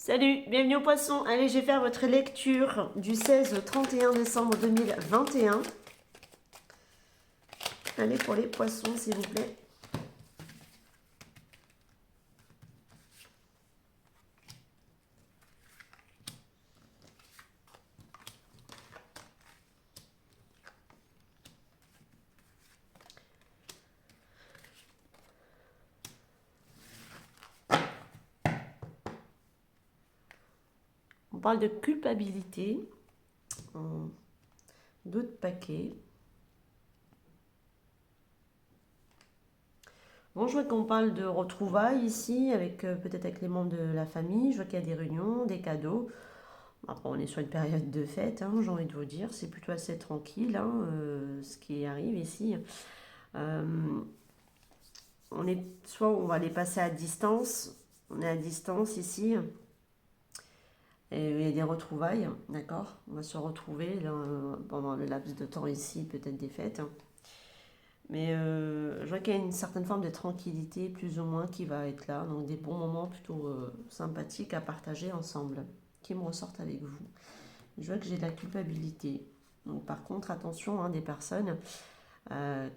Salut, bienvenue au Poisson. Allez, je vais faire votre lecture du 16 au 31 décembre 2021. Allez, pour les Poissons, s'il vous plaît. On parle de culpabilité. D'autres paquets. Bon, je vois qu'on parle de retrouvailles ici, avec peut-être avec les membres de la famille. Je vois qu'il y a des réunions, des cadeaux. Après, on est sur une période de fête, hein, j'ai envie de vous dire. C'est plutôt assez tranquille, hein, ce qui arrive ici. Euh, soit on va les passer à distance. On est à distance ici. Et il y a des retrouvailles, d'accord? On va se retrouver là, pendant le laps de temps ici, peut-être des fêtes. Mais je vois qu'il y a une certaine forme de tranquillité, plus ou moins, qui va être là. Donc des bons moments plutôt sympathiques à partager ensemble, qui me ressortent avec vous. Je vois que j'ai de la culpabilité. Donc par contre, attention, hein, des personnes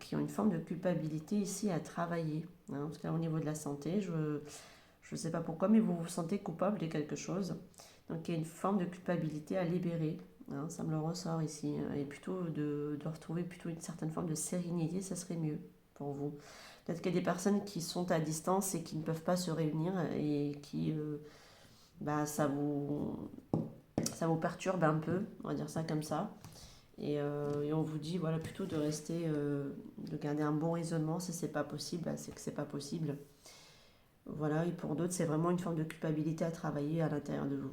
qui ont une forme de culpabilité ici à travailler. Hein, parce que là, au niveau de la santé, je ne sais pas pourquoi, mais vous vous sentez coupable de quelque chose. Donc il y a une forme de culpabilité à libérer. Hein, ça me le ressort ici. Et plutôt de retrouver plutôt une certaine forme de sérénité, ça serait mieux pour vous. Peut-être qu'il y a des personnes qui sont à distance et qui ne peuvent pas se réunir et qui, ça vous perturbe un peu, on va dire ça comme ça. Et on vous dit voilà plutôt de rester, de garder un bon raisonnement. Si c'est pas possible, bah, c'est que c'est pas possible. Voilà, et pour d'autres, c'est vraiment une forme de culpabilité à travailler à l'intérieur de vous.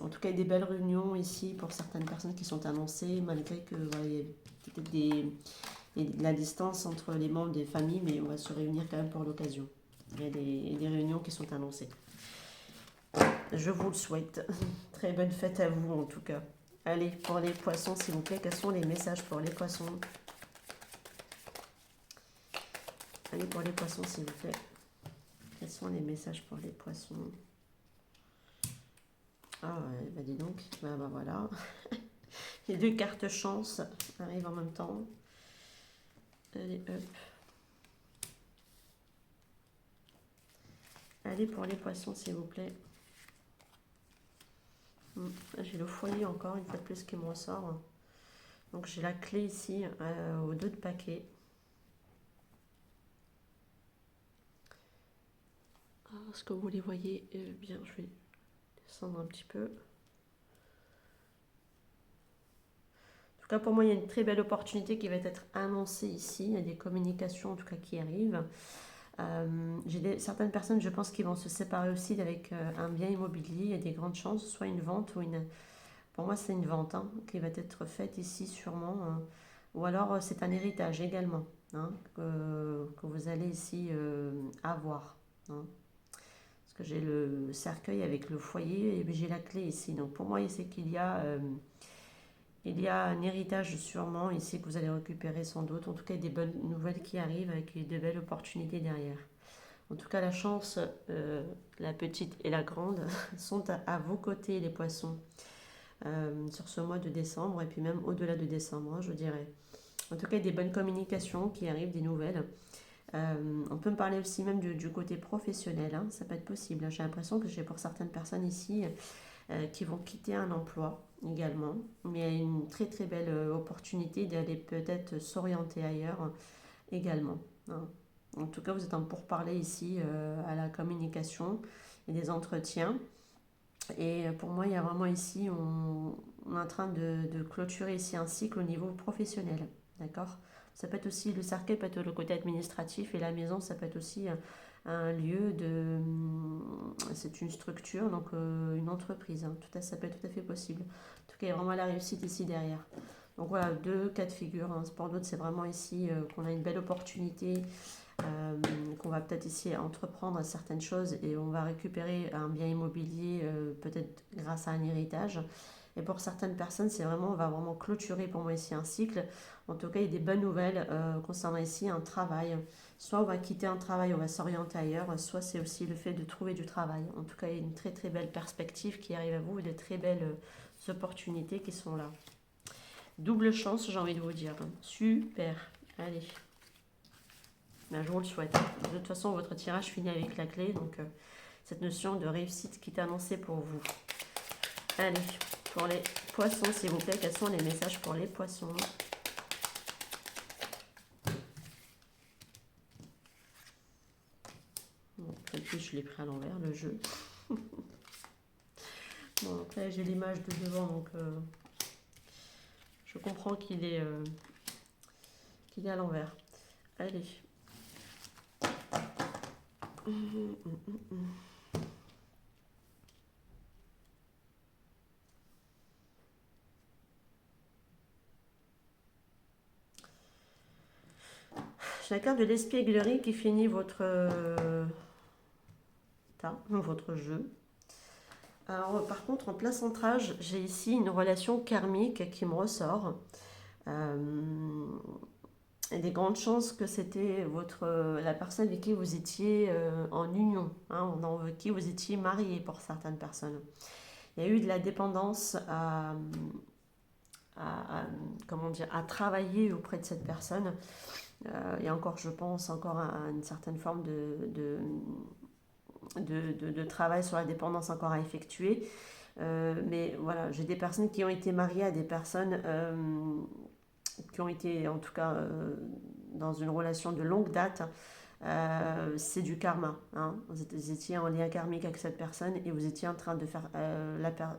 En tout cas, il y a des belles réunions ici pour certaines personnes qui sont annoncées, malgré que voilà, il y a peut-être de la distance entre les membres des familles, mais on va se réunir quand même pour l'occasion. Il y a des réunions qui sont annoncées. Je vous le souhaite. Très bonne fête à vous en tout cas. Allez, pour les poissons, s'il vous plaît, quels sont les messages pour les poissons? Allez, pour les poissons, s'il vous plaît. Quels sont les messages pour les poissons? Ah, ouais, bah dis donc. Bah voilà. Les deux cartes chance arrivent en même temps. Allez, hop. Allez, pour les poissons, s'il vous plaît. J'ai le foyer encore, une fois de plus, qui me ressort. Donc j'ai la clé ici, aux deux de paquet. Est-ce que vous les voyez bien? Je vais descendre un petit peu. En tout cas, pour moi, il y a une très belle opportunité qui va être annoncée ici. Il y a des communications, en tout cas, qui arrivent. J'ai certaines personnes, je pense, qui vont se séparer aussi avec un bien immobilier. Il y a des grandes chances, soit une vente ou une... Pour moi, c'est une vente, hein, qui va être faite ici, sûrement. Ou alors, c'est un héritage également, hein, que vous allez ici avoir. Hein. Parce que j'ai le cercueil avec le foyer et j'ai la clé ici. Donc, pour moi, c'est qu'il y a... il y a un héritage sûrement ici que vous allez récupérer sans doute. En tout cas, il y a des bonnes nouvelles qui arrivent avec de belles opportunités derrière. En tout cas, la chance, la petite et la grande, sont à vos côtés, les poissons, sur ce mois de décembre et puis même au-delà de décembre, hein, je dirais. En tout cas, il y a des bonnes communications qui arrivent, des nouvelles. On peut me parler aussi même du côté professionnel, hein, ça peut être possible. J'ai l'impression que j'ai pour certaines personnes ici qui vont quitter un emploi également, mais il y a une très très belle opportunité d'aller peut-être s'orienter ailleurs également. Hein. En tout cas, vous êtes en pourparlers ici à la communication et des entretiens. Et pour moi, il y a vraiment ici, on est en train de clôturer ici un cycle au niveau professionnel. D'accord? Ça peut être aussi, le cercueil peut être le côté administratif et la maison, ça peut être aussi un lieu de... C'est une structure, donc une entreprise. Hein. Ça peut être tout à fait possible. En tout cas, il y a vraiment la réussite ici derrière. Donc voilà, deux cas de figure. Hein. Pour d'autres, c'est vraiment ici qu'on a une belle opportunité, qu'on va peut-être ici entreprendre certaines choses et on va récupérer un bien immobilier peut-être grâce à un héritage. Et pour certaines personnes, c'est vraiment, on va vraiment clôturer pour moi ici un cycle. En tout cas, il y a des bonnes nouvelles concernant ici un travail Soit on va quitter un travail, on va s'orienter ailleurs, soit c'est aussi le fait de trouver du travail. En tout cas, il y a une très très belle perspective qui arrive à vous, de très belles opportunités qui sont là. Double chance, j'ai envie de vous dire. Super. Allez. Ben, je vous le souhaite. De toute façon, votre tirage finit avec la clé, donc cette notion de réussite qui est annoncée pour vous. Allez, pour les poissons, s'il vous plaît, quels sont les messages pour les poissons? Bon, peut-être que je l'ai pris à l'envers, le jeu. Bon, après, j'ai l'image de devant, donc je comprends qu'il est à l'envers. Allez. J'ai la carte de l'espièglerie qui finit votre votre jeu. Alors, par contre, en plein centrage, j'ai ici une relation karmique qui me ressort. Il y a des grandes chances que c'était la personne avec qui vous étiez en union, avec qui vous étiez marié pour certaines personnes. Il y a eu de la dépendance comment dire, à travailler auprès de cette personne. Il y a encore, je pense, à une certaine forme de travail sur la dépendance encore à effectuer. Mais voilà, j'ai des personnes qui ont été mariées à des personnes qui ont été en tout cas dans une relation de longue date. C'est du karma. Vous étiez en lien karmique avec cette personne et vous étiez en train de faire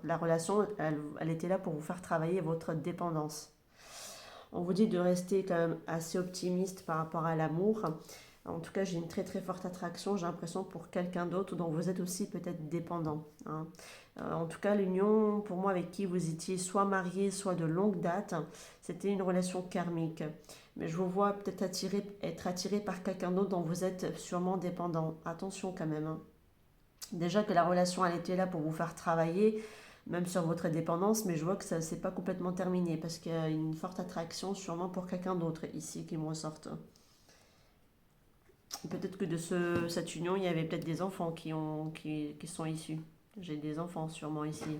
la relation, elle était là pour vous faire travailler votre dépendance. On vous dit de rester quand même assez optimiste par rapport à l'amour. En tout cas, j'ai une très très forte attraction, j'ai l'impression, pour quelqu'un d'autre dont vous êtes aussi peut-être dépendant. En tout cas, l'union, pour moi, avec qui vous étiez soit marié, soit de longue date, c'était une relation karmique. Mais je vous vois peut-être être attiré par quelqu'un d'autre dont vous êtes sûrement dépendant. Attention quand même. Déjà que la relation, elle était là pour vous faire travailler, même sur votre dépendance, mais je vois que ça c'est pas complètement terminé parce qu'il y a une forte attraction sûrement pour quelqu'un d'autre ici qui me ressortent. Peut-être que de cette union, il y avait peut-être des enfants qui sont issus. J'ai des enfants sûrement ici.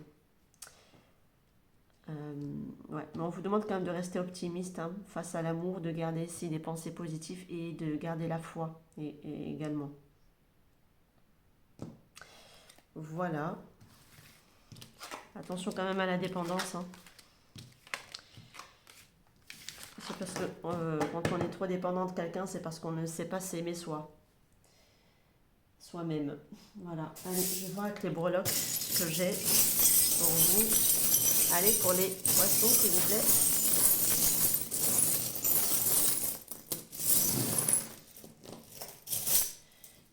Ouais. Mais on vous demande quand même de rester optimiste face à l'amour, de garder ici des pensées positives et de garder la foi et également. Voilà. Attention quand même à la dépendance. C'est parce que quand on est trop dépendant de quelqu'un, c'est parce qu'on ne sait pas s'aimer soi-même. Voilà. Allez, je vais voir avec les breloques que j'ai pour vous. Allez, pour les poissons, s'il vous plaît.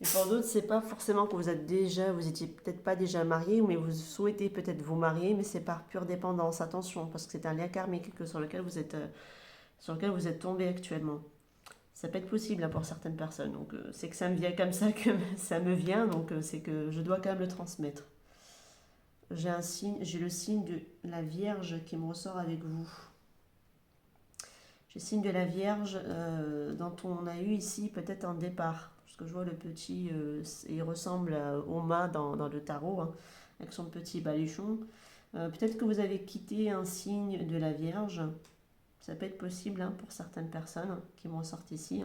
Et pour d'autres, c'est pas forcément que vous étiez peut-être pas déjà marié, mais vous souhaitez peut-être vous marier, mais c'est par pure dépendance. Attention, parce que c'est un lien karmique sur lequel vous êtes tombé actuellement. Ça peut être possible pour certaines personnes. Donc c'est que ça me vient comme ça que ça me vient, donc c'est que je dois quand même le transmettre. J'ai le signe de la Vierge qui me ressort avec vous. J'ai le signe de la Vierge dont on a eu ici peut-être un départ. Parce que je vois le petit, il ressemble au mât dans le tarot, avec son petit baluchon. Peut-être que vous avez quitté un signe de la Vierge. Ça peut être possible pour certaines personnes qui m'en sortent ici.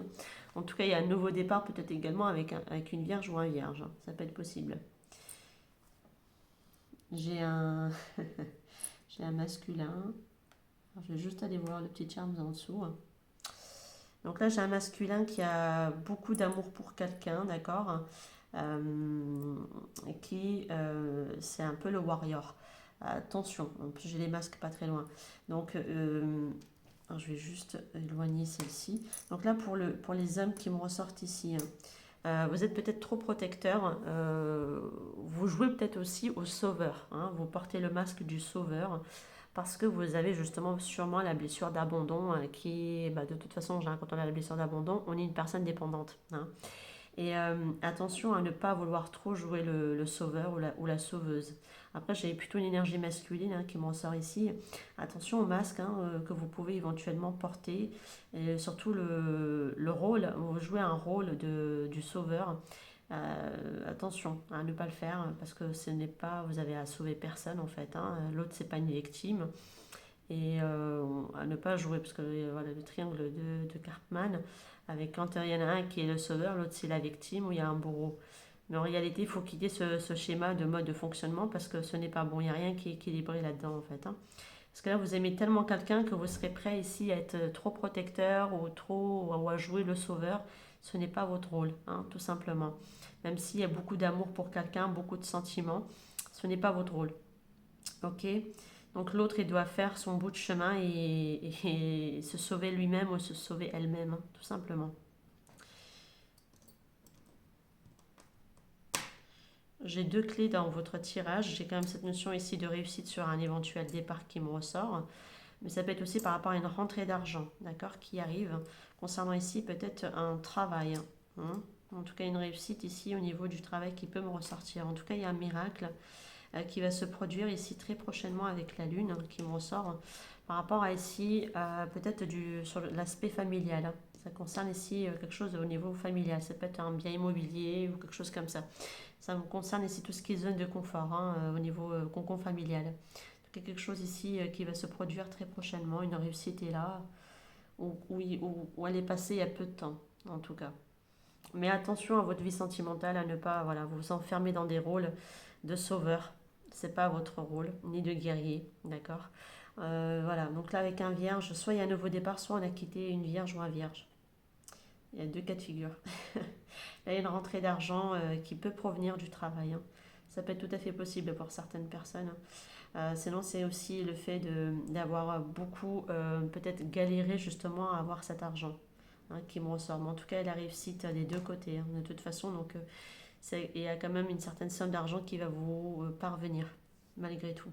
En tout cas, il y a un nouveau départ, peut-être également avec une vierge ou un vierge. Ça peut être possible. J'ai un, j'ai un masculin. Alors, je vais juste aller voir le petit charme en dessous. Donc là, j'ai un masculin qui a beaucoup d'amour pour quelqu'un, d'accord, c'est un peu le warrior. Attention, en plus j'ai les masques pas très loin. Donc alors, je vais juste éloigner celle-ci. Donc là, pour les hommes qui me ressortent ici, vous êtes peut-être trop protecteur. Vous jouez peut-être aussi au sauveur. Vous portez le masque du sauveur parce que vous avez justement sûrement la blessure d'abandon qui, de toute façon, quand on a la blessure d'abandon, on est une personne dépendante. Et attention à ne pas vouloir trop jouer le sauveur ou la sauveuse. Après, j'ai plutôt une énergie masculine qui m'en sort ici. Attention au masque que vous pouvez éventuellement porter. Et surtout le rôle, vous jouez un rôle du sauveur. Attention à ne pas le faire parce que ce n'est pas, vous avez à sauver personne en fait. L'autre, c'est pas une victime. Et à ne pas jouer parce que voilà, le triangle de Cartman, avec quand il y en a un qui est le sauveur, l'autre c'est la victime ou il y a un bourreau. Mais en réalité, il faut quitter ce schéma de mode de fonctionnement parce que ce n'est pas bon. Il n'y a rien qui est équilibré là-dedans en fait. Parce que là, vous aimez tellement quelqu'un que vous serez prêt ici à être trop protecteur ou à jouer le sauveur. Ce n'est pas votre rôle, tout simplement. Même s'il y a beaucoup d'amour pour quelqu'un, beaucoup de sentiments, ce n'est pas votre rôle. Ok. Donc l'autre, il doit faire son bout de chemin et se sauver lui-même ou se sauver elle-même, tout simplement. J'ai deux clés dans votre tirage. J'ai quand même cette notion ici de réussite sur un éventuel départ qui me ressort. Mais ça peut être aussi par rapport à une rentrée d'argent, d'accord, qui arrive. Concernant ici peut-être un travail. En tout cas, une réussite ici au niveau du travail qui peut me ressortir. En tout cas, il y a un miracle qui va se produire ici très prochainement avec la Lune qui me ressort par rapport à ici peut-être sur l'aspect familial. Ça concerne ici quelque chose au niveau familial. Ça peut être un bien immobilier ou quelque chose comme ça. Ça me concerne ici tout ce qui est zone de confort au niveau concon familial. Donc, il y a quelque chose ici qui va se produire très prochainement. Une réussite est là où elle est passée il y a peu de temps en tout cas. Mais attention à votre vie sentimentale, à ne pas voilà, vous enfermer dans des rôles de sauveur. C'est pas votre rôle, ni de guerrier, d'accord. Voilà, donc là avec un vierge, soit il y a un nouveau départ, soit on a quitté une vierge ou un vierge. Il y a deux cas de figure. Là, il y a une rentrée d'argent qui peut provenir du travail. Ça peut être tout à fait possible pour certaines personnes. Sinon, c'est aussi le fait d'avoir beaucoup, peut-être galéré justement à avoir cet argent qui me ressort. Mais en tout cas, la réussite des deux côtés, de toute façon. Donc, il y a quand même une certaine somme d'argent qui va vous parvenir, malgré tout.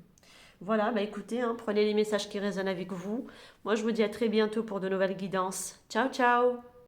Voilà, bah écoutez, prenez les messages qui résonnent avec vous. Moi, je vous dis à très bientôt pour de nouvelles guidances. Ciao, ciao!